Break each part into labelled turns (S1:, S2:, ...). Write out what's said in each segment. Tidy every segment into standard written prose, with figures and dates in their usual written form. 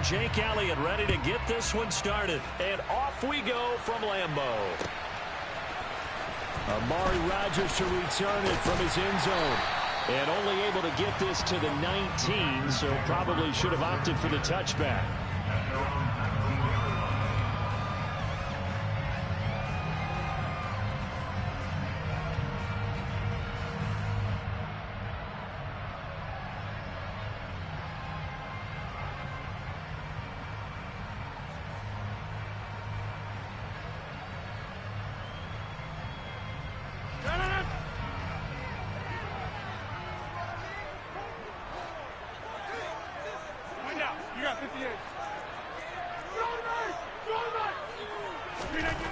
S1: Jake Elliott ready to get this one started. And off we go from Lambeau. Amari Rodgers to return it from his end zone. And only able to get this to the 19, so probably should have opted for the touchback.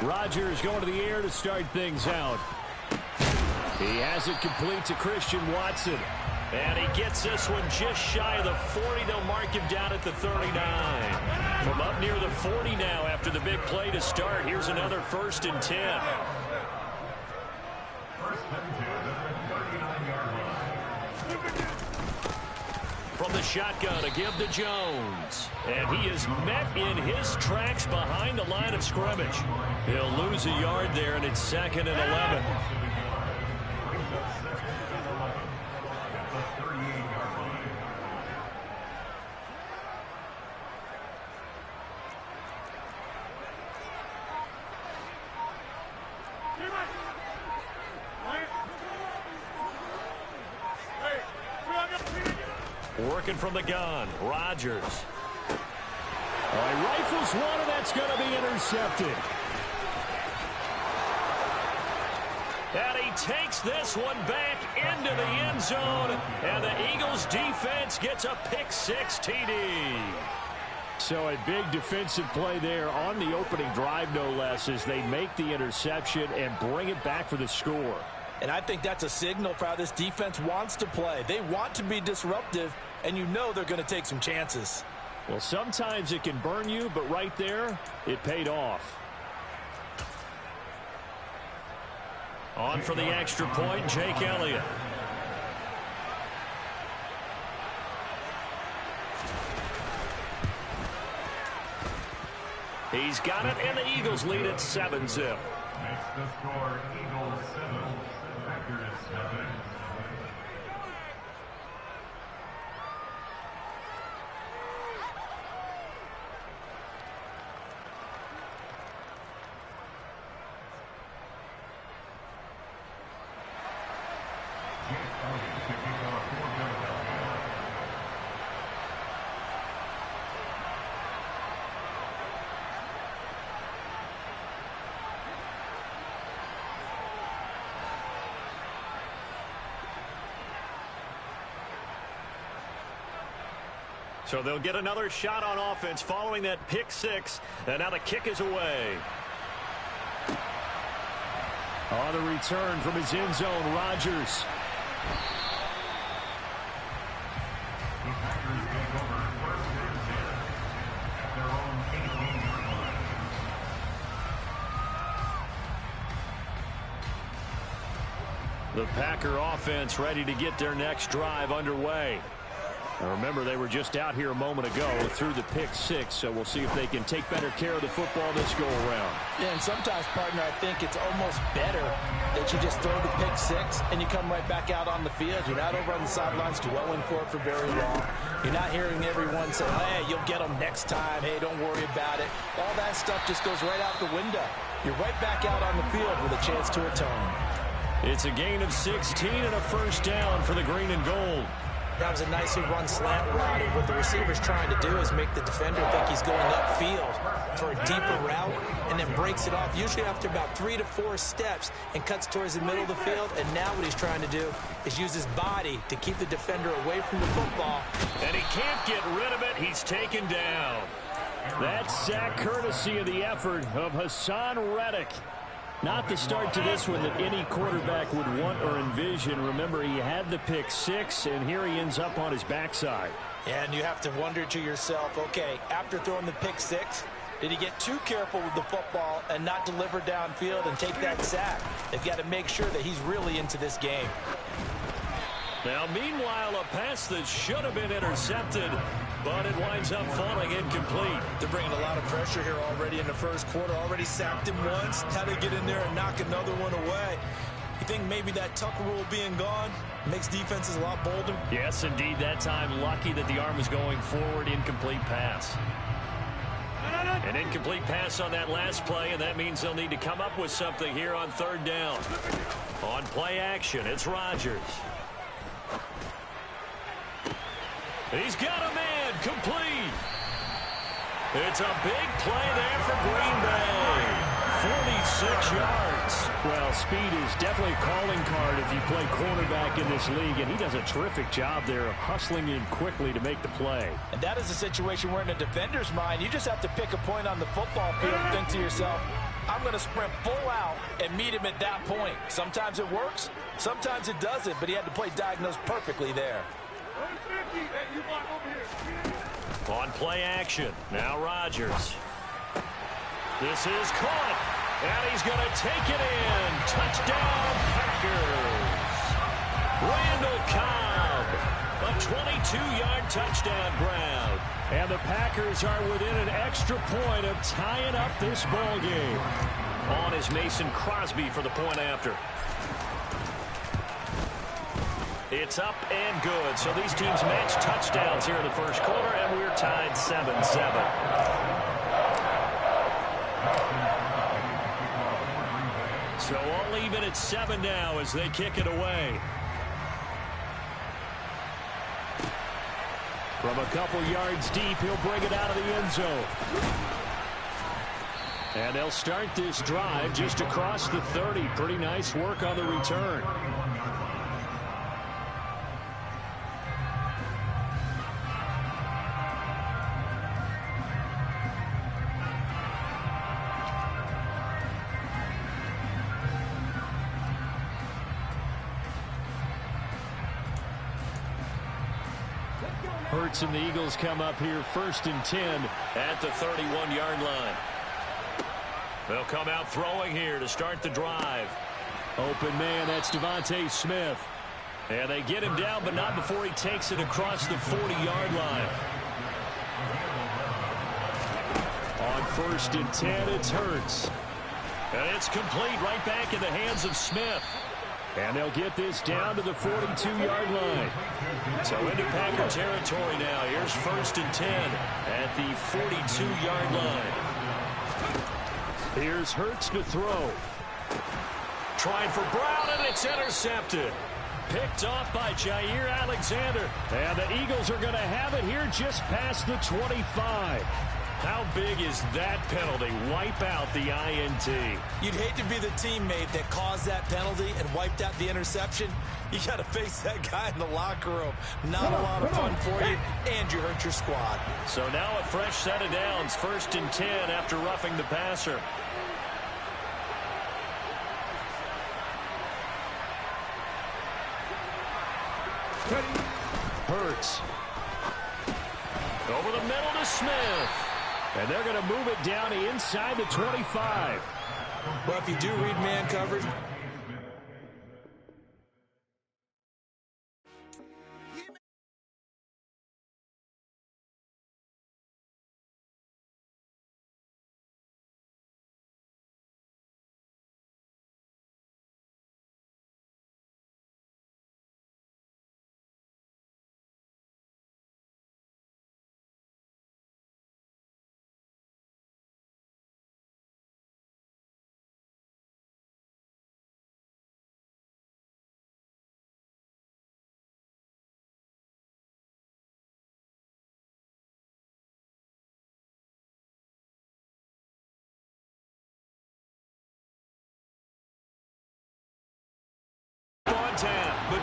S1: Rodgers going to the air to start things out. He has it complete to Christian Watson. And he gets this one just shy of the 40. They'll mark him down at the 39. From up near the 40 now after the big play to start. Here's another 1st and 10. From the shotgun to give to Jones. And he is met in his tracks behind the line of scrimmage. He'll lose a yard there, and it's 2nd and 11. Working from the gun, Rodgers. He rifles one, and that's going to be intercepted. And he takes this one back into the end zone, and the Eagles defense gets a pick-6 TD. So a big defensive play there on the opening drive, no less, as they make the interception and bring it back for the score.
S2: And I think that's a signal for how this defense wants to play. They want to be disruptive, and you know they're going to take some chances.
S1: Well, sometimes it can burn you, but right there, it paid off. On for the extra point, Jake Elliott. He's got it, and the Eagles lead at 7-zip.
S3: Makes the score Eagles 7, Packers 7.
S1: So they'll get another shot on offense following that pick-6, and now the kick is away. On the return from his end zone, Rodgers.
S3: The Packers take over 1st and 10 at their own 18-yard line.
S1: The Packer offense ready to get their next drive underway. Now remember, they were just out here a moment ago through the pick-6, so we'll see if they can take better care of the football this go-around.
S2: Yeah, and sometimes, partner, I think it's almost better that you just throw the pick-6 and you come right back out on the field. You're not over on the sidelines dwelling for it for very long. You're not hearing everyone say, hey, you'll get them next time. Hey, don't worry about it. All that stuff just goes right out the window. You're right back out on the field with a chance to atone.
S1: It's a gain of 16 and a 1st down for the green and gold.
S2: That was a nicely run slant route, and what the receiver's trying to do is make the defender think he's going upfield for a deeper route, and then breaks it off, usually after about 3 to 4 steps, and cuts towards the middle of the field. And now what he's trying to do is use his body to keep the defender away from the football.
S1: And he can't get rid of it. He's taken down. That sack courtesy of the effort of Hassan Reddick. Not the start to this one that any quarterback would want or envision. Remember, he had the pick-6, and here he ends up on his backside.
S2: And you have to wonder to yourself, okay, after throwing the pick-6, did he get too careful with the football and not deliver downfield and take that sack? They've got to make sure that he's really into this game.
S1: Now, meanwhile, a pass that should have been intercepted but it winds up falling incomplete.
S2: They're bringing a lot of pressure here already in the first quarter. Already sacked him once. Had to get in there and knock another one away. You think maybe that Tucker rule being gone makes defenses a lot bolder?
S1: Yes, indeed. That time, lucky that the arm was going forward. Incomplete pass. An incomplete pass on that last play, and that means they'll need to come up with something here on third down. On play action, it's Rodgers. He's got a man, complete. It's a big play there for Green Bay. 46 yards.
S4: Well, speed is definitely a calling card if you play cornerback in this league, and he does a terrific job there of hustling in quickly to make the play.
S2: And that is a situation where in a defender's mind, you just have to pick a point on the football field and think to yourself, I'm going to sprint full out and meet him at that point. Sometimes it works, sometimes it doesn't, but he had to play diagnosed perfectly there.
S1: On play action, now Rodgers. This is caught, and he's going to take it in. Touchdown, Packers. Randall Cobb, a 22-yard touchdown grab.
S4: And the Packers are within an extra point of tying up this ball game.
S1: On is Mason Crosby for the point after. It's up and good. So these teams match touchdowns here in the first quarter, and we're tied 7-7. So all even at 7 now as they kick it away.
S4: From a couple yards deep, he'll bring it out of the end zone. And they'll start this drive just across the 30. Pretty nice work on the return. Hurts and the Eagles come up here 1st and 10
S1: at the 31-yard line. They'll come out throwing here to start the drive.
S4: Open man, that's Devontae Smith.
S1: And they get him down, but not before he takes it across the 40-yard line.
S4: On 1st and 10, it's Hurts.
S1: And it's complete right back in the hands of Smith.
S4: And they'll get this down to the 42-yard line.
S1: So into Packer territory now. Here's 1st and 10 at the 42-yard line.
S4: Here's Hurts to throw.
S1: Trying for Brown, and it's intercepted. Picked off by Jair Alexander.
S4: And the Eagles are going to have it here just past the 25.
S1: How big is that penalty? Wipe out the INT.
S2: You'd hate to be the teammate that caused that penalty and wiped out the interception. You got to face that guy in the locker room. Not a lot of fun for you, and you hurt your squad.
S1: So now a fresh set of downs. 1st and 10 after roughing the passer.
S4: Hurts.
S1: Over the middle to Smith.
S4: And they're going to move it down inside the 25.
S2: Well, if you do read man coverage,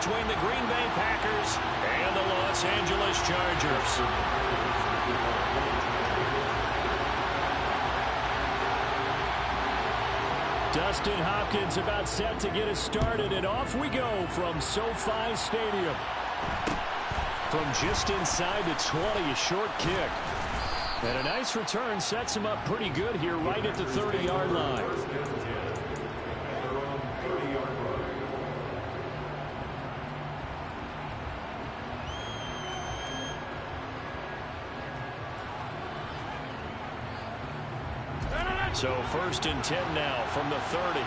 S1: between the Green Bay Packers and the Los Angeles Chargers.
S4: Dustin Hopkins about set to get us started, and off we go from SoFi Stadium. From just inside the 20, a short kick. And a nice return sets him up pretty good here right at the 30-yard line.
S1: So 1st and 10 now from the 30.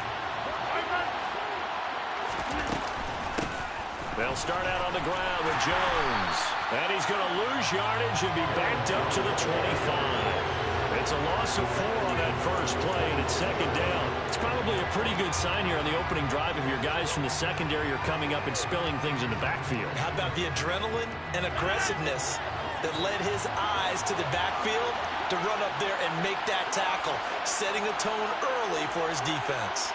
S1: They'll start out on the ground with Jones. And he's going to lose yardage and be backed up to the 25. It's a loss of 4 on that first play, and it's 2nd down. It's probably a pretty good sign here on the opening drive if your guys from the secondary are coming up and spilling things in the backfield.
S2: How about the adrenaline and aggressiveness that led his eyes to the backfield to run up there and make that tackle, setting a tone early for his defense.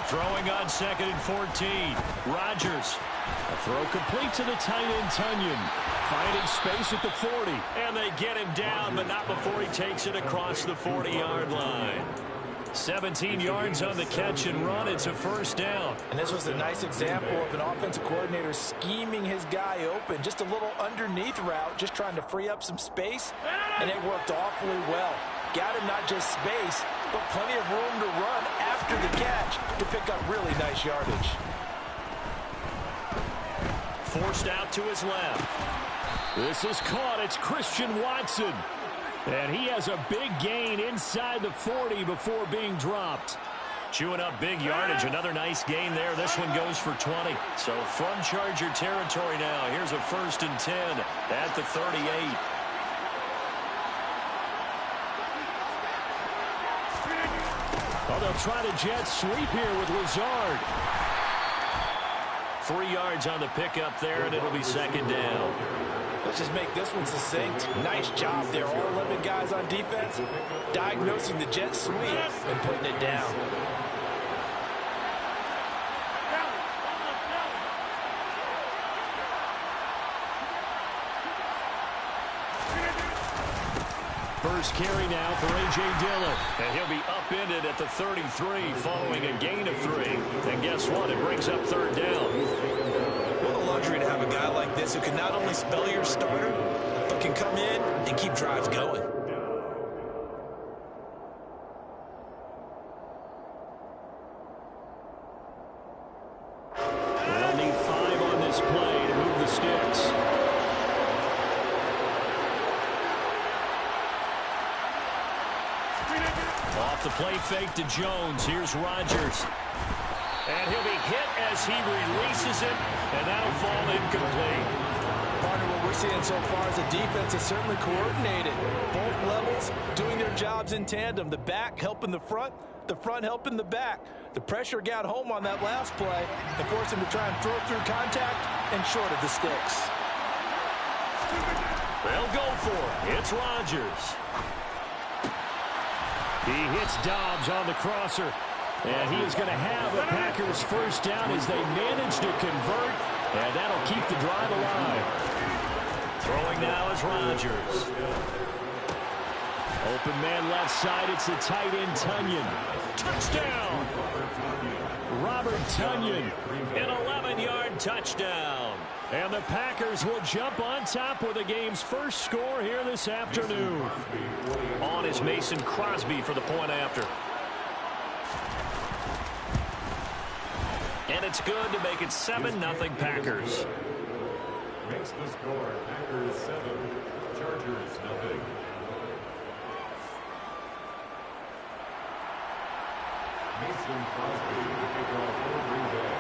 S1: Throwing on 2nd and 14. Rodgers. A throw complete to the tight end, Tunyon. Finding space at the 40. And they get him down, but not before he takes it across the 40-yard line. 17 yards on the catch and run. It's a 1st down.
S2: And this was a nice example of an offensive coordinator scheming his guy open. Just a little underneath route, just trying to free up some space. And it worked awfully well. Got him not just space, but plenty of room to run after the catch to pick up really nice yardage.
S1: Forced out to his left. This is caught. It's Christian Watson. And he has a big gain inside the 40 before being dropped. Chewing up big yardage. Another nice gain there. This one goes for 20. So from Charger territory now. Here's a 1st and 10 at the 38. Oh, they'll try to jet sweep here with Lazard. 3 yards on the pickup there, and it'll be 2nd down.
S2: Let's just make this one succinct. Nice job there. All 11 guys on defense diagnosing the jet sweep and putting it down.
S1: First carry now for A.J. Dillon. And he'll be upended at the 33 following a gain of 3. And guess what? It brings up 3rd down.
S2: What a luxury to have a guy like this who can not only spell your starter, but can come in and keep drives going.
S1: They'll need 5 on this play to move the sticks. Off the play fake to Jones. Here's Rodgers. And he'll be hit as he releases it, and that'll fall incomplete.
S2: Partner, what we're seeing so far is the defense is certainly coordinated. Both levels doing their jobs in tandem. The back helping the front helping the back. The pressure got home on that last play and forced him to try and throw through contact and short of the sticks.
S1: They'll go for it. It's Rodgers. He hits Dobbs on the crosser. And he is going to have a Packers 1st down as they manage to convert. And that'll keep the drive alive. Throwing now is Rodgers. Open man left side. It's the tight end, Tunyon. Touchdown! Robert Tunyon. An 11-yard touchdown. And the Packers will jump on top with the game's first score here this afternoon. On is Mason Crosby for the point after. And it's good to make it 7-0 Packers.
S3: Makes the score Packers 7, Chargers 0. Mason Crosby to kick off for Green Bay.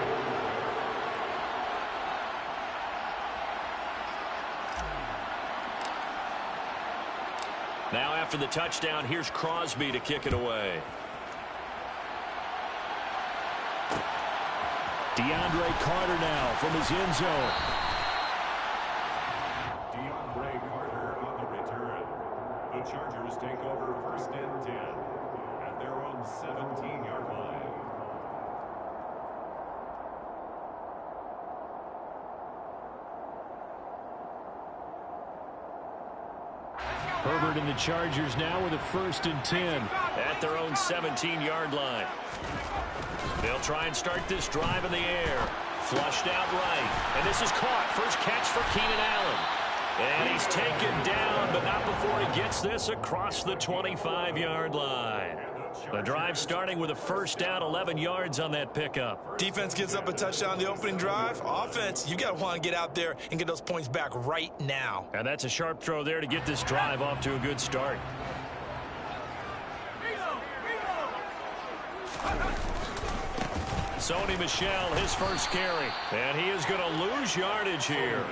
S1: Now after the touchdown, here's Crosby to kick it away. DeAndre Carter now from his end zone.
S3: DeAndre Carter on the return. The Chargers take over 1st and 10 at their own 17-yard line.
S1: Herbert and the Chargers now with a 1st and 10 at their own 17-yard line. They'll try and start this drive in the air. Flushed out right. And this is caught. First catch for Keenan Allen. And he's taken down, but not before he gets this across the 25-yard line. The drive starting with a first down, 11 yards on that pickup.
S2: Defense gives up a touchdown on the opening drive. Offense, you got to want to get out there and get those points back right now.
S1: And that's a sharp throw there to get this drive off to a good start. Sony Michel, his first carry. And he is going to lose yardage here.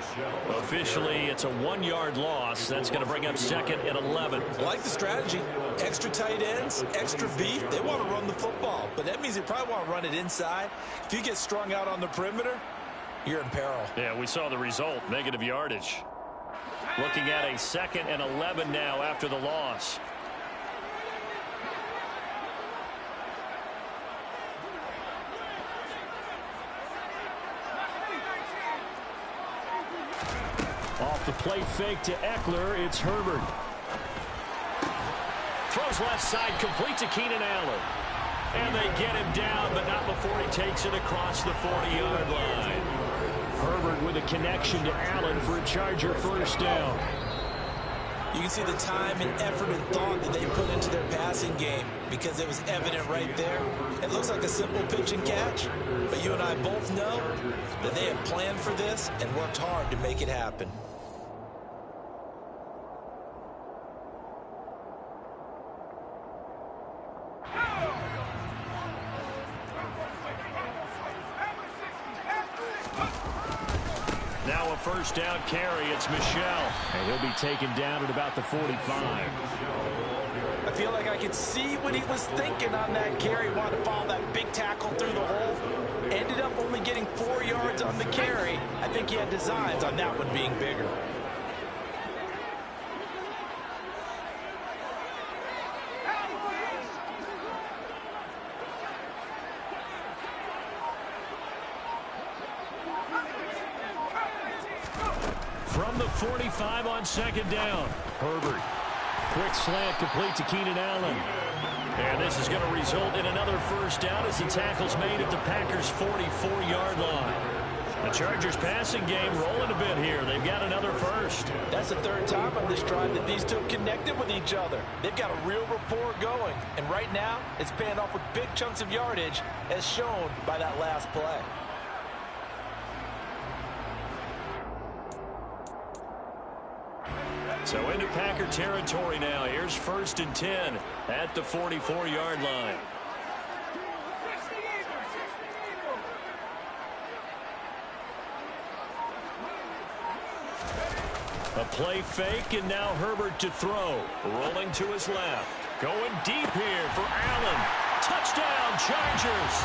S1: Officially, it's a 1-yard loss. That's going to bring up second and 11.
S2: I like the strategy. Extra tight ends, extra beef. They want to run the football, but that means they probably want to run it inside. If you get strung out on the perimeter, you're in peril.
S1: Yeah, we saw the result, negative yardage. Looking at a second and 11 now after the loss. Off the play fake to Eckler, it's Herbert. Throws left side, complete to Keenan Allen. And they get him down, but not before he takes it across the 40-yard line. Herbert with a connection to Allen for a Charger first down.
S2: You can see the time and effort and thought that they put into their passing game because it was evident right there. It looks like a simple pitch and catch, but you and I both know that they have planned for this and worked hard to make it happen.
S1: Now a first down carry, it's Michel. And he'll be taken down at about the 45.
S2: I feel like I could see what he was thinking on that carry. Wanted to follow that big tackle through the hole. Ended up only getting 4 yards on the carry. I think he had designs on that one being bigger.
S1: From the 45 on second down. Herbert. Quick slant complete to Keenan Allen. And this is going to result in another first down as the tackle's made at the Packers' 44-yard line. The Chargers passing game rolling a bit here. They've got another first.
S2: That's the third time on this drive that these two have connected with each other. They've got a real rapport going. And right now, it's paying off with big chunks of yardage as shown by that last play.
S1: So into Packer territory now. Here's first and 10 at the 44-yard line. A play fake, and now Herbert to throw. Rolling to his left. Going deep here for Allen. Touchdown, Chargers.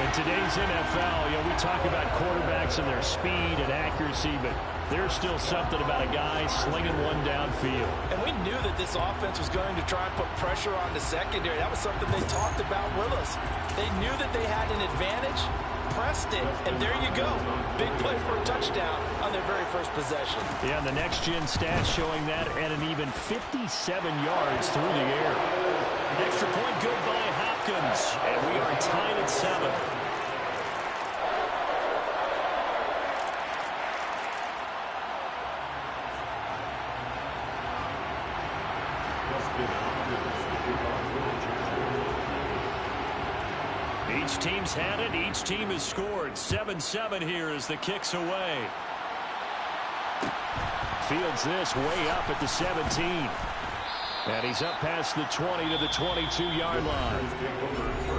S1: In today's NFL, we talk about quarterbacks and their speed and accuracy, but there's still something about a guy slinging one downfield.
S2: And we knew that this offense was going to try and put pressure on the secondary. That was something they talked about with us. They knew that they had an advantage, pressed it, and there you go. Big play for a touchdown on their very first possession.
S1: Yeah, and the next-gen stats showing that at an even 57 yards through the air. Extra point good by Hopkins, and we are tied at 7. Each team's had it. Each team has scored. 7-7 here as the kick's away. Fields this way up at the 17. And he's up past the 20 to the 22-yard line.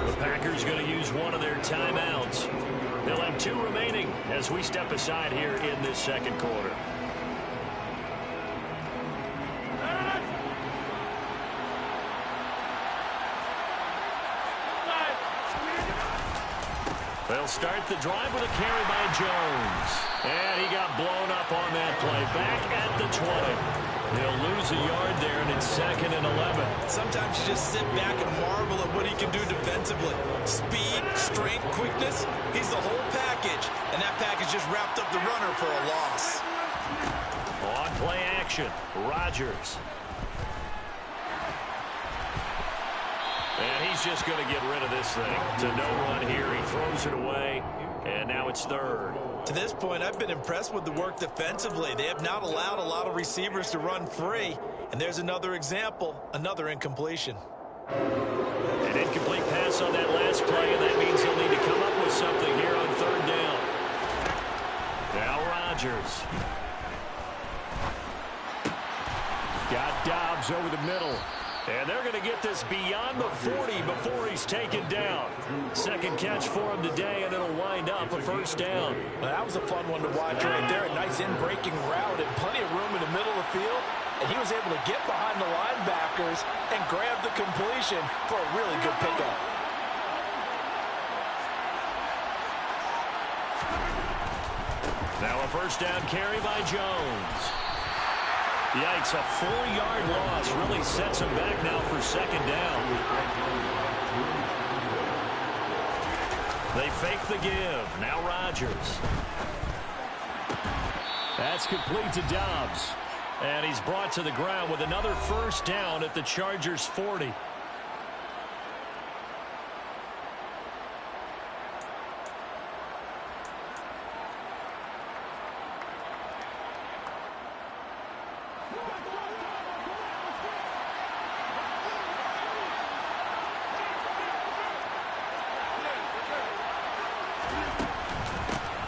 S1: The Packers going to use one of their timeouts. They'll have 2 remaining as we step aside here in this second quarter. They'll start the drive with a carry by Jones. And he got blown up on that play. Back at the 20. They'll lose a yard there, and it's second and 11.
S2: Sometimes you just sit back and marvel at what he can do defensively. Speed, strength, quickness. He's the whole package. And that package just wrapped up the runner for a loss.
S1: On play action, Rodgers. And he's just going to get rid of this thing. To no run here. He throws it away. And now it's third.
S2: To this point, I've been impressed with the work defensively. They have not allowed a lot of receivers to run free. And there's another example, another incompletion.
S1: An incomplete pass on that last play, and that means he'll need to come up with something here on third down. Now Rodgers. Got Dobbs over the middle. And they're going to get this beyond the 40 before he's taken down. Second catch for him today, and it'll wind up a first down.
S2: Well, that was a fun one to watch right there. A nice in-breaking route and plenty of room in the middle of the field. And he was able to get behind the linebackers and grab the completion for a really good pickup.
S1: Now a first down carry by Jones. Yikes, a 4-yard loss really sets him back now for second down. They fake the give. Now Rodgers. That's complete to Dobbs. And he's brought to the ground with another first down at the Chargers' 40.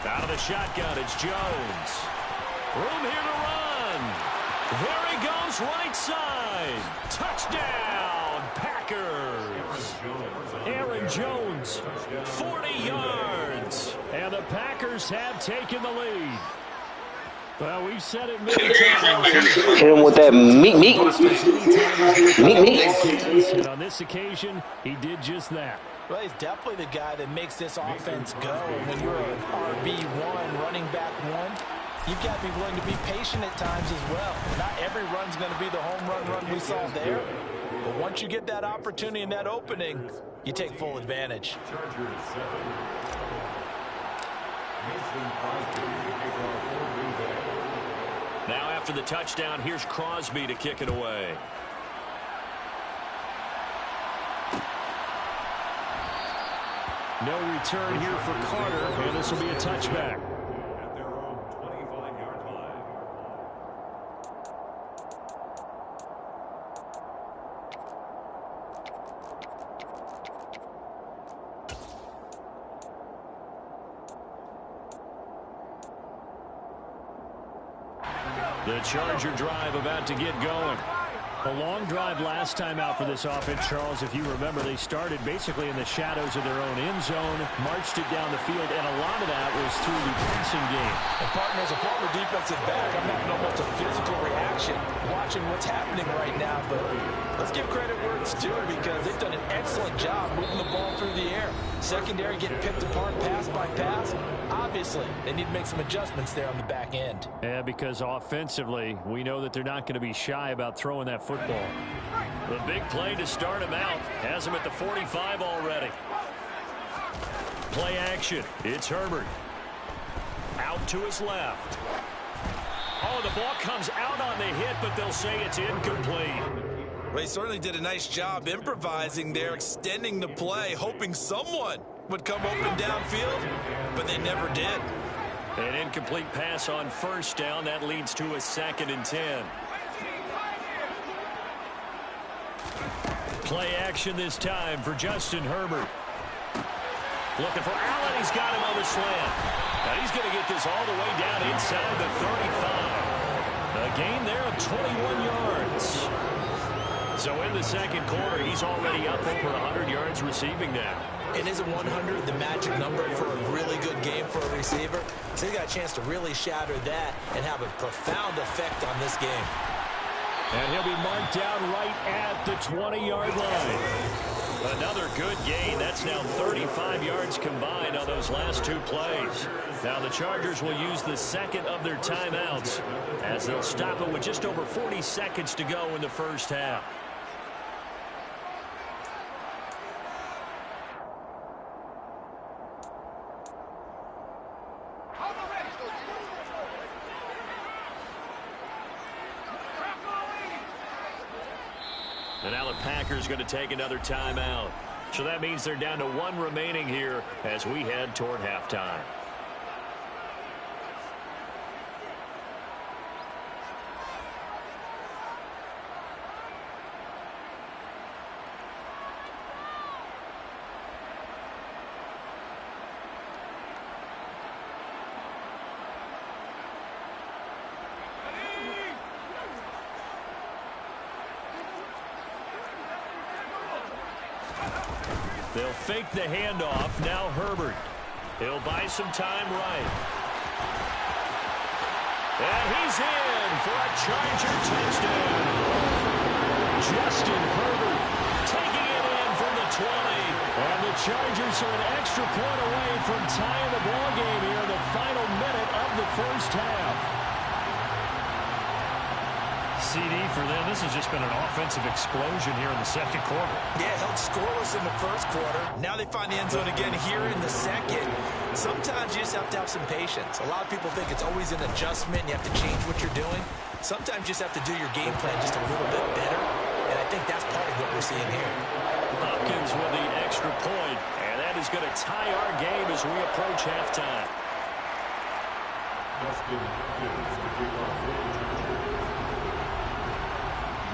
S1: Out of the shotgun, it's Jones. Room here to run. There he goes, right side. Touchdown, Packers. Aaron Jones, 40 yards. And the Packers have taken the lead. Well, we've said it many times.
S5: Hit him with that meat.
S1: And on this occasion, he did just that.
S2: Well, he's definitely the guy that makes this offense go. When you're an RB1, running back one, you've got to be willing to be patient at times as well. Not every run's going to be the home run we saw there. But once you get that opportunity and that opening, you take full advantage.
S1: Now after the touchdown, here's Crosby to kick it away. No return here for Carter, and this will be a touchback.
S3: At their own 25-yard line.
S1: The Charger drive about to get going. A long drive last time out for this offense, Charles. If you remember, they started basically in the shadows of their own end zone, marched it down the field, and a lot of that was through the passing game.
S2: And partner, as a former defensive back, I'm having almost a physical reaction watching what's happening right now. But let's give credit where it's due, because they've done an excellent job moving the ball through the air. Secondary getting picked apart pass by pass. Obviously, they need to make some adjustments there on the back end.
S1: Yeah, because offensively, we know that they're not going to be shy about throwing that football. The big play to start him out has him at the 45 already. Play action. It's Herbert. Out to his left. Oh, the ball comes out on the hit, but they'll say it's incomplete.
S2: They certainly did a nice job improvising there, extending the play, hoping someone would come open downfield, but they never did.
S1: An incomplete pass on first down. That leads to a 2nd and 10. Play action this time for Justin Herbert. Looking for Allen. He's got him on the slant. Now he's going to get this all the way down inside the 35. A gain there of 21 yards. So in the second quarter, he's already up over 100 yards receiving now.
S2: And isn't 100 the magic number for a really good game for a receiver? So he got a chance to really shatter that and have a profound effect on this game.
S1: And he'll be marked down right at the 20-yard line. Another good gain. That's now 35 yards combined on those last two plays. Now the Chargers will use the second of their timeouts as they'll stop it with just over 40 seconds to go in the first half. And now the Packers going to take another timeout. So that means they're down to one remaining here as we head toward halftime. They'll fake the handoff. Now Herbert. He'll buy some time right. And he's in for a Charger touchdown. Justin Herbert taking it in from the 20. And the Chargers are an extra point away from tying the ball game here in the final minute of the first half. CD for them. This has just been an offensive explosion here in the second quarter.
S2: Yeah, held scoreless in the first quarter. Now they find the end zone again here in the second. Sometimes you just have to have some patience. A lot of people think it's always an adjustment. You have to change what you're doing. Sometimes you just have to do your game plan just a little bit better. And I think that's part of what we're seeing here.
S1: Hopkins with the extra point, and that is going to tie our game as we approach halftime.
S3: Justin Hopkins to kick off for the Chargers.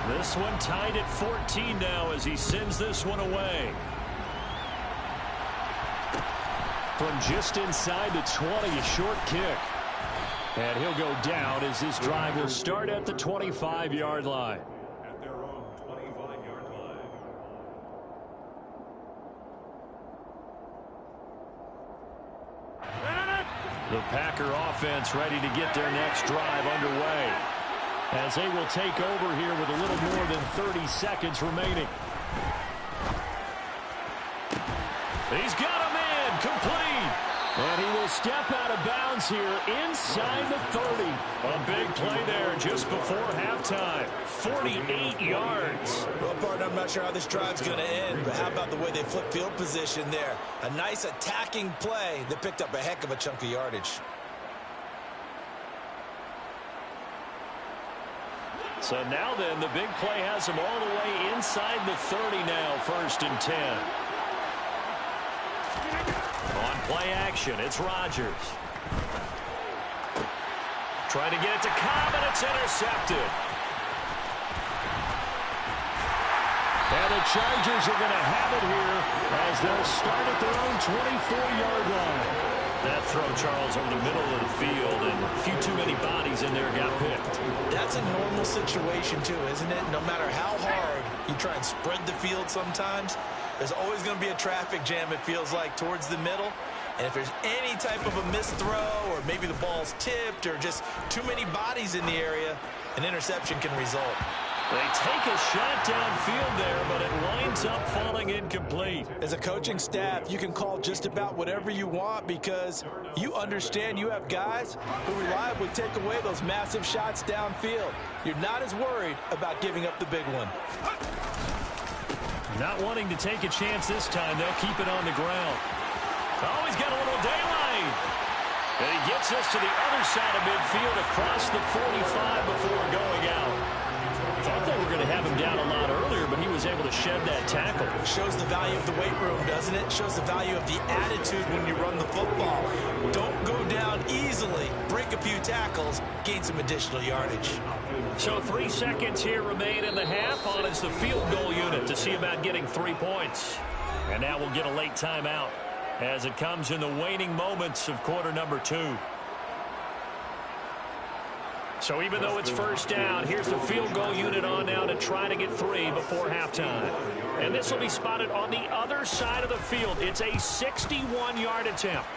S1: This one tied at 14 now as he sends this one away. From just inside the 20, a short kick. And he'll go down as this drive will start at the 25-yard line.
S3: At their own 25-yard line.
S1: The Packer offense ready to get their next drive underway, as they will take over here with a little more than 30 seconds remaining. He's got him in, complete. And he will step out of bounds here inside the 30. A big play there just before halftime. 48 yards.
S2: Well, partner, I'm not sure how this drive's going to end, but how about the way they flip field position there? A nice attacking play that picked up a heck of a chunk of yardage.
S1: So now then, the big play has him all the way inside the 30 now, 1st and 10. On play action, it's Rodgers. Trying to get it to Cobb, and it's intercepted. And the Chargers are going to have it here as they'll start at their own 24-yard line. That throw, Charles, over the middle of the field, and a few too many bodies in there got picked.
S2: That's a normal situation, too, isn't it? No matter how hard you try and spread the field sometimes, there's always going to be a traffic jam, it feels like, towards the middle. And if there's any type of a missed throw, or maybe the ball's tipped, or just too many bodies in the area, an interception can result.
S1: They take a shot downfield there, but it winds up falling incomplete.
S2: As a coaching staff, you can call just about whatever you want because you understand you have guys who reliably take away those massive shots downfield. You're not as worried about giving up the big one.
S1: Not wanting to take a chance this time, they'll keep it on the ground. Oh, he's got a little daylight. And he gets us to the other side of midfield across the 45 before going out. Thought they were going to have him down a lot earlier, but he was able to shed that tackle.
S2: Shows the value of the weight room, doesn't it? Shows the value of the attitude when you run the football. Don't go down easily. Break a few tackles. Gain some additional yardage.
S1: So 3 seconds here remain in the half. On is the field goal unit to see about getting 3 points. And now we'll get a late timeout as it comes in the waning moments of quarter number 2. So even though it's first down, here's the field goal unit on now to try to get 3 before halftime. And this will be spotted on the other side of the field. It's a 61-yard attempt.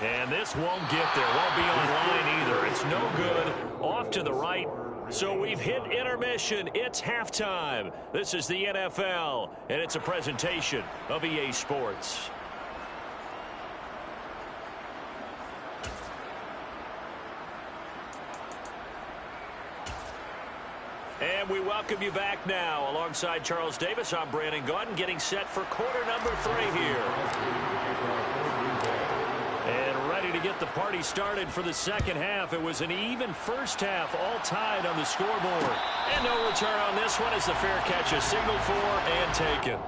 S1: And this won't get there. Won't be on line either. It's no good. Off to the right. So we've hit intermission. It's halftime. This is the NFL, and it's a presentation of EA Sports. And we welcome you back now. Alongside Charles Davis, I'm Brandon Gaudin, getting set for quarter number 3 here. And ready to get the party started for the second half. It was an even first half, all tied on the scoreboard. And no return on this one as the fair catch is signaled for and taken.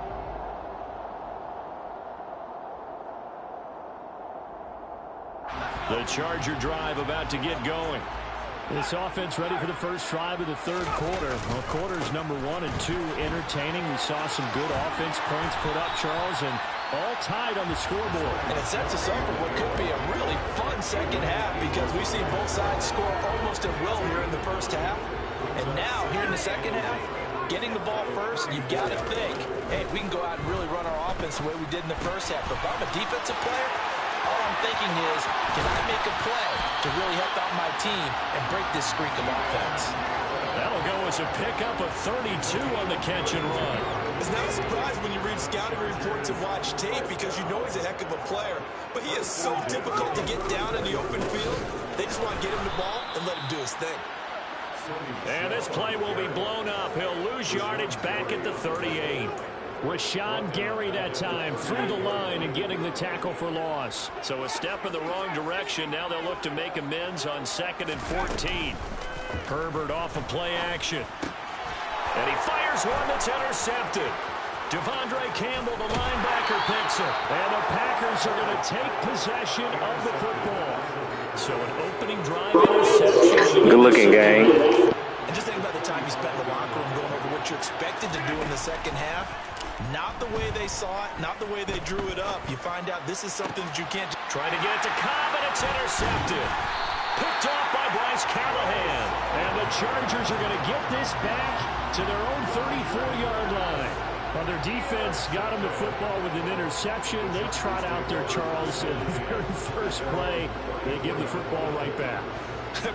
S1: The Charger drive about to get going.
S4: This offense ready for the first drive of the third quarter. Well, quarters number 1 and 2 entertaining. We saw some good offense points put up, Charles, and all tied on the scoreboard.
S2: And it sets us up for what could be a really fun second half because we've seen both sides score almost at will here in the first half. And now, here in the second half, getting the ball first, you've got to think, hey, we can go out and really run our offense the way we did in the first half. But if I'm a defensive player, all I'm thinking is, can I make a play to really help out my team and break this streak of offense?
S1: That'll go as a pickup of 32 on the catch and run.
S5: It's not a surprise when you read scouting reports and watch tape because you know he's a heck of a player. But he is so difficult to get down in the open field. They just want to get him the ball and let him do his thing.
S1: And this play will be blown up. He'll lose yardage back at the 38. Rashawn Gary that time through the line and getting the tackle for loss. So a step in the wrong direction. Now they'll look to make amends on 2nd and 14. Herbert off of play action. And he fires one that's intercepted. Devondre Campbell, the linebacker, picks it. And the Packers are going to take possession of the football. So an opening drive interception.
S6: Good looking, gang.
S2: And just think about the time you spent in the locker room going over what you expected to do in the second half. Not the way they saw it, not the way they drew it up. You find out this is something that you can't...
S1: Trying to get it to Cobb, and it's intercepted. Picked off by Bryce Callahan. And the Chargers are going to get this back to their own 34-yard line. Well, their defense got them the football with an interception. They trot out there, Charles, in the very first play. They give the football right back.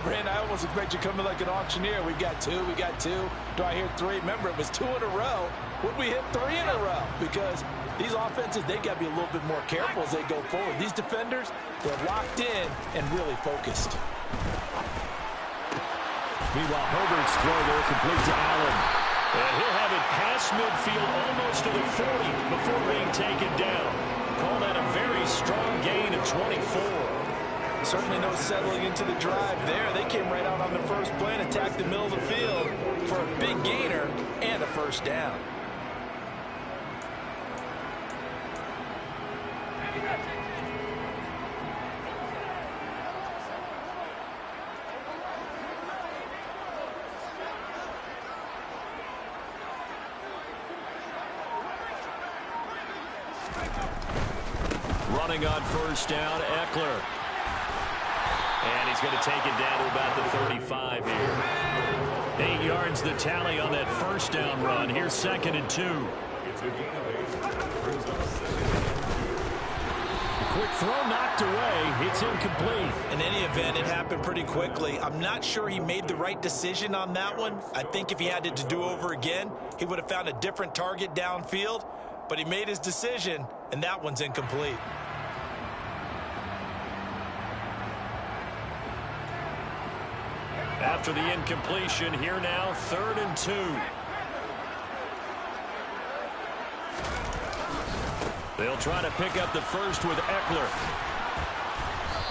S2: Brand, I almost expect you coming like an auctioneer. We got two. Do I hear three? Remember, it was 2 in a row. Would we hit 3 in a row? Because these offenses, they got to be a little bit more careful as they go forward. These defenders, they're locked in and really focused.
S1: Meanwhile, Herbert's throw there complete to Allen. And he'll have it past midfield almost to the 40 before being taken down. Call that a very strong gain of 24.
S2: Certainly no settling into the drive there. They came right out on the first play and attacked the middle of the field for a big gainer and a first down.
S1: Running on first down, Eckler. And he's going to take it down to about the 35 here. 8 yards the tally on that first down run. Here's 2nd and 2.
S3: It's a gain of 8. Brings up 2nd.
S1: Quick throw knocked away. It's incomplete.
S2: In any event, it happened pretty quickly. I'm not sure he made the right decision on that one. I think if he had it to do over again, he would have found a different target downfield. But he made his decision, and that one's incomplete.
S1: After the incompletion, here now, 3rd and 2. They'll try to pick up the first with Eckler.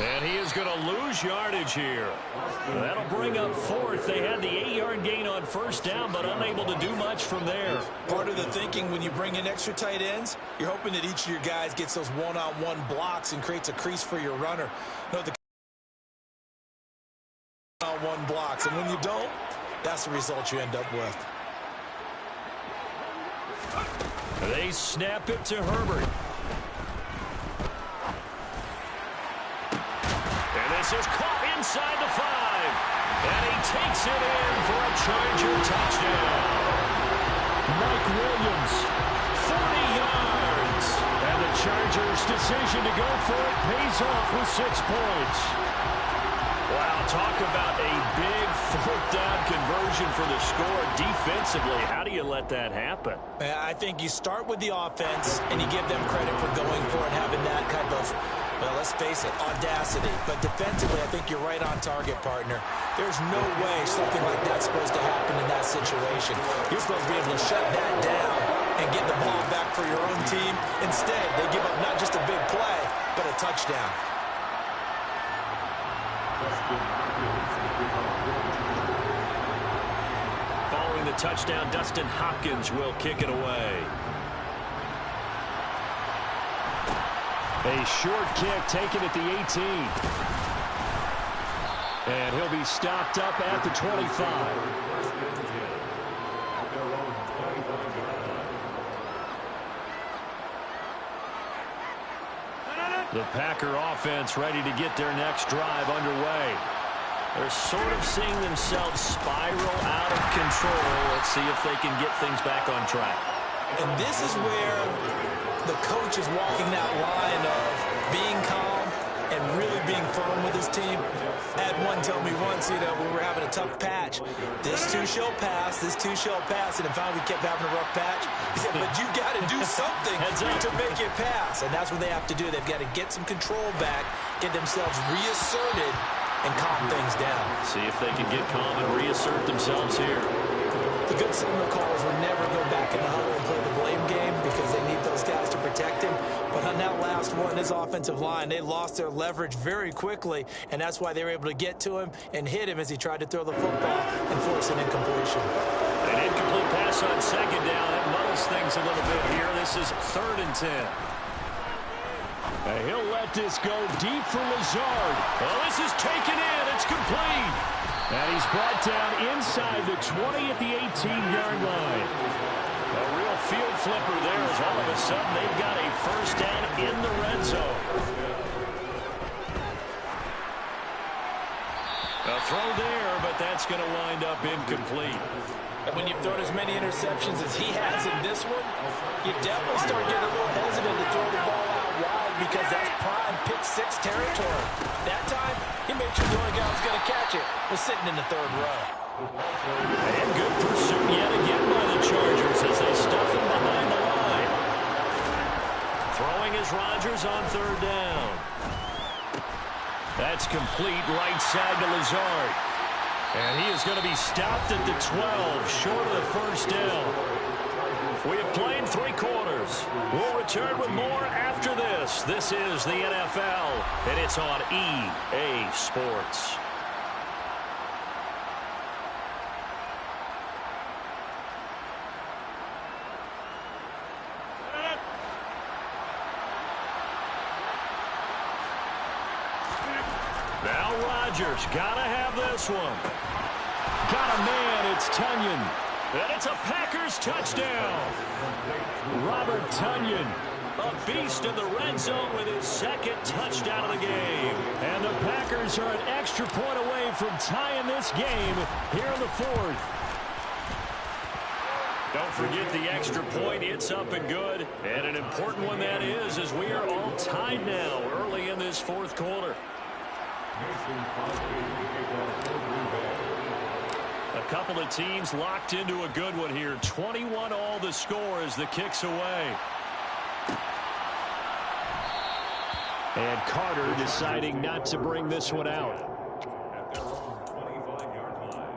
S1: And he is going to lose yardage here. That'll bring up 4th. They had the 8-yard gain on first down, but unable to do much from there.
S2: Part of the thinking when you bring in extra tight ends, you're hoping that each of your guys gets those one-on-one blocks and creates a crease for your runner. No, the one blocks, and when you don't, that's the result you end up with.
S1: They snap it to Herbert. And this is caught inside the 5. And he takes it in for a Charger touchdown. Mike Williams, 40 yards. And the Chargers' decision to go for it pays off with 6 points. Wow, talk about a big 4th down conversion for the score. Defensively, how do you let that happen?
S2: I think you start with the offense, and you give them credit for going for it, having that kind of, well, let's face it, audacity. But defensively, I think you're right on target, partner. There's no way something like that's supposed to happen in that situation. You're supposed to be able to shut that down and get the ball back for your own team. Instead, they give up not just a big play, but a touchdown.
S1: Following the touchdown, Dustin Hopkins will kick it away. A short kick taken at the 18. And he'll be stopped up at the 25. The Packer offense ready to get their next drive underway. They're sort of seeing themselves spiral out of control. Let's see if they can get things back on track.
S2: And this is where the coach is walking that line of being calm and really being firm with his team. I had one tell me once, when we were having a tough patch, this too shall pass, and then finally we kept having a rough patch. He said, but you got to do something to make it pass. And that's what they have to do. They've got to get some control back, get themselves reasserted, and calm things down.
S1: See if they can get calm and reassert themselves here.
S2: The good signal callers would never go back in the huddle and play the blame game because they need those guys to protect him. But on that last one, his offensive line, they lost their leverage very quickly, and that's why they were able to get to him and hit him as he tried to throw the football and force an incompletion.
S1: An incomplete pass on second down. That muddles things a little bit here. This is 3rd and 10. He'll let this go deep for Lazard. Oh, this is taken in. It's complete. And he's brought down inside the 20 at the 18-yard line. A real field flipper there as all of a sudden they've got a first down in the red zone. A throw there, but that's going to wind up incomplete.
S2: And when you've thrown as many interceptions as he has in this one, you definitely start getting a little hesitant to throw the ball out wide because that's prime pick 6 territory. That time, he made sure the only guy who was going to catch it was sitting in the 3rd row.
S1: And good pursuit yet again by the Chargers as they stuff him behind the line. Throwing is Rodgers on 3rd down. That's complete right side to Lazard. And he is going to be stopped at the 12, short of the first down. We have played 3 quarters. We'll return with more after this. This is the NFL, and it's on EA Sports. Now Rodgers, gotta have this one. Got a man, it's Tonyan. And it's a Packers touchdown. Robert Tonyan, a beast in the red zone with his 2nd touchdown of the game. And the Packers are an extra point away from tying this game here in the 4th. Don't forget the extra point. It's up and good. And an important one that is, as we are all tied now early in this 4th quarter. A couple of teams locked into a good one here. 21 all the score as the kick's away. And Carter deciding not to bring this one out.
S3: At their own 25-yard line.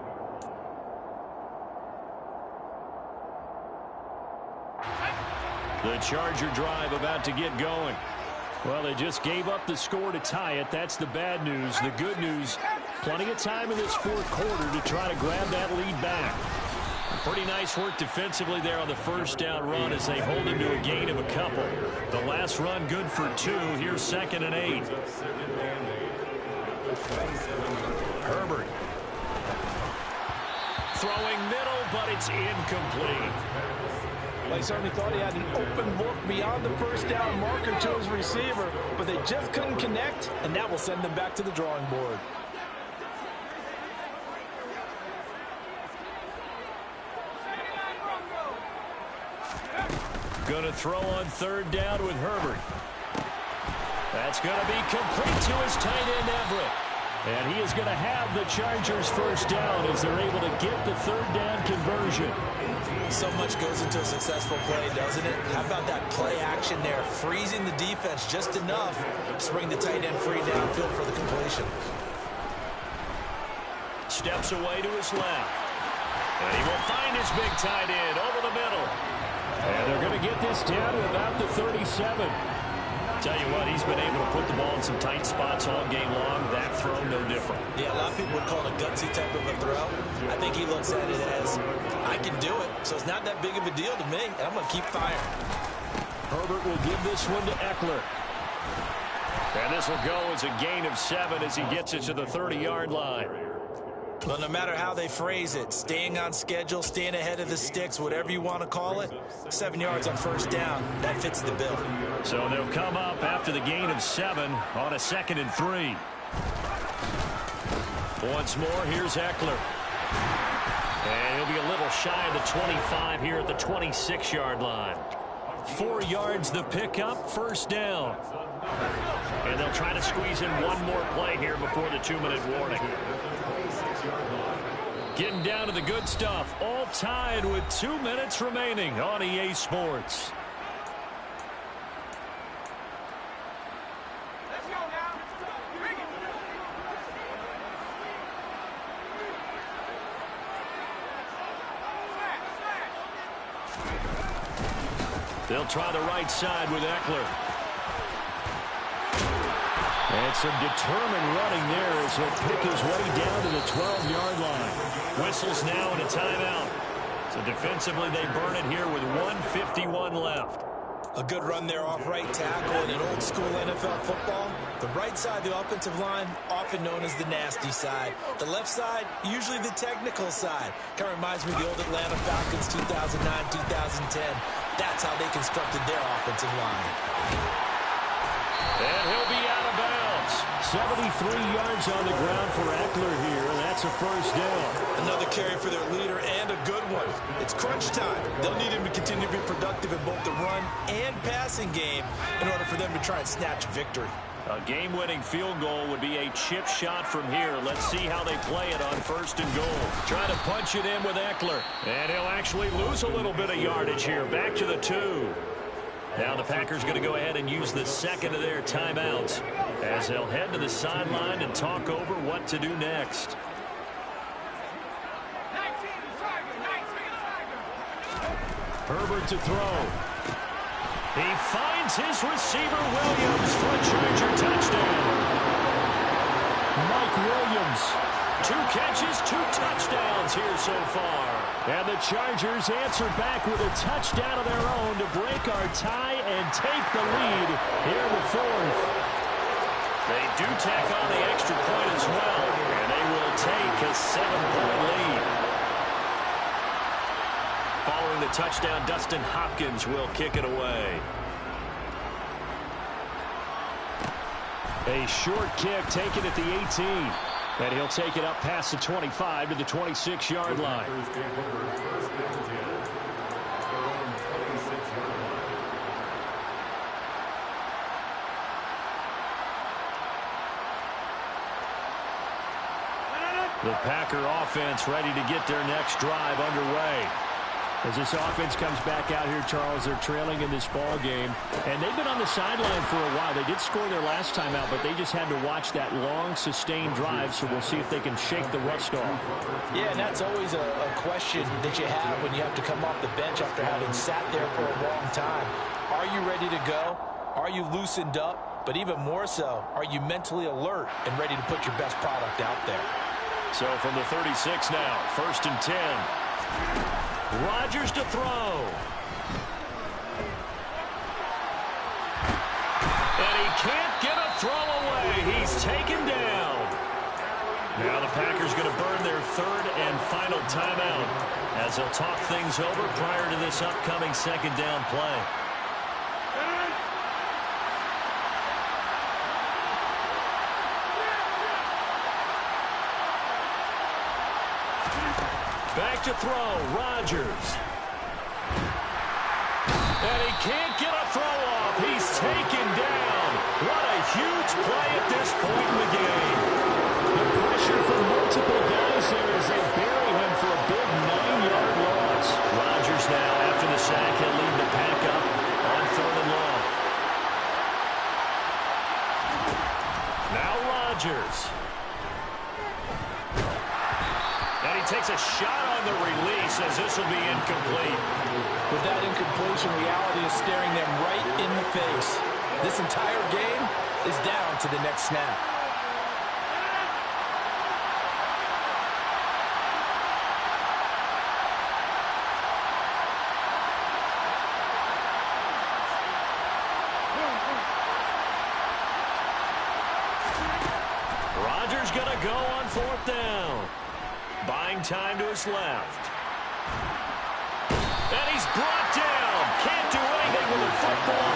S1: The Charger drive about to get going. Well, they just gave up the score to tie it. That's the bad news. The good news, plenty of time in this 4th quarter to try to grab that lead back. Pretty nice work defensively there on the first down run as they hold him to a gain of a couple. The last run good for 2. Here's 2nd and 8. Herbert. Throwing middle, but it's incomplete.
S2: Well, he certainly thought he had an open look beyond the first down marker to his receiver, but they just couldn't connect, and that will send them back to the drawing board.
S1: Going to throw on 3rd down with Herbert. That's going to be complete to his tight end Everett. And he is going to have the Chargers first down as they're able to get the 3rd down conversion.
S2: So much goes into a successful play, doesn't it? How about that play action there, freezing the defense just enough to bring the tight end free downfield for the completion.
S1: Steps away to his left. And he will find his big tight end over the middle. And they're going to get this down to about the 37. Tell you what, he's been able to put the ball in some tight spots all game long. That throw, no different.
S2: Yeah, a lot of people would call it a gutsy type of a throw. I think he looks at it as, I can do it, so it's not that big of a deal to me, and I'm going to keep firing.
S1: Herbert will give this one to Eckler. And this will go as a gain of 7 as he gets it to the 30-yard line.
S2: Well, no matter how they phrase it, staying on schedule, staying ahead of the sticks, whatever you want to call it, 7 yards on first down, that fits the bill.
S1: So they'll come up after the gain of 7 on a 2nd and 3. Once more, here's Eckler. And he'll be a little shy of the 25 here at the 26-yard line. 4 yards the pickup, first down. And they'll try to squeeze in one more play here before the 2-minute warning. Getting down to the good stuff, all tied with 2 minutes remaining on EA Sports. They'll try the right side with Eckler. And some determined running there as he'll pick his way down to the 12-yard line. Whistles now and a timeout. So defensively, they burn it here with 1:51 left.
S5: A good run there off right tackle in an old-school NFL football. The right side of the offensive line, often known as the nasty side. The left side, usually the technical side. Kind of reminds me of the old Atlanta Falcons 2009-2010. That's how they constructed their offensive line.
S1: And he'll be out of bounds.
S4: 73 yards on the ground for Eckler here, and that's a first down.
S5: Another carry for their leader, and a good one. It's crunch time. They'll need him to continue to be productive in both the run and passing game in order for them to try and snatch victory.
S1: A game-winning field goal would be a chip shot from here. Let's see how they play it on first and goal. Try to punch it in with Eckler. And he'll actually lose a little bit of yardage here. Back to the 2. Now the Packers going to go ahead and use the second of their timeouts as they'll head to the sideline and talk over what to do next.
S4: Herbert to throw.
S1: He finds his receiver, Williams, for a Charger touchdown.
S4: Mike Williams.
S1: 2 catches, 2 touchdowns here so far.
S4: And the Chargers answer back with a touchdown of their own to break our tie and take the lead here in the 4th.
S1: They do tack on the extra point as well, and they will take a 7-point lead. Following the touchdown, Dustin Hopkins will kick it away.
S4: A short kick taken at the 18. And he'll take it up past the 25 to the 26-yard line.
S1: The Packer offense ready to get their next drive underway.
S4: As this offense comes back out here, Charles, they're trailing in this ball game. And they've been on the sideline for a while. They did score their last time out, but they just had to watch that long, sustained drive, so we'll see if they can shake the rust off.
S2: Yeah, and that's always a question that you have when you have to come off the bench after having sat there for a long time. Are you ready to go? Are you loosened up? But even more so, are you mentally alert and ready to put your best product out there?
S1: So from the 36 now, 1st and 10. Rodgers to throw. And he can't get a throw away. He's taken down. Now the Packers going to burn their 3rd and final timeout as they'll talk things over prior to this upcoming 2nd down play. Back to throw, Rodgers. And he can't get a throw off. He's taken down. What a huge play at this point in the game.
S4: The pressure from multiple guys there as they bury him for a big 9-yard loss.
S1: Rodgers now, after the sack, he'll lead the pack up on 3rd and long. Now Rodgers. And he takes a shot on the release as this will be incomplete.
S2: With that incompletion, reality is staring them right in the face. This entire game is down to the next snap.
S1: Rodgers gonna go on 4th down. Buying time to his left. And he's brought down. Can't do anything with the football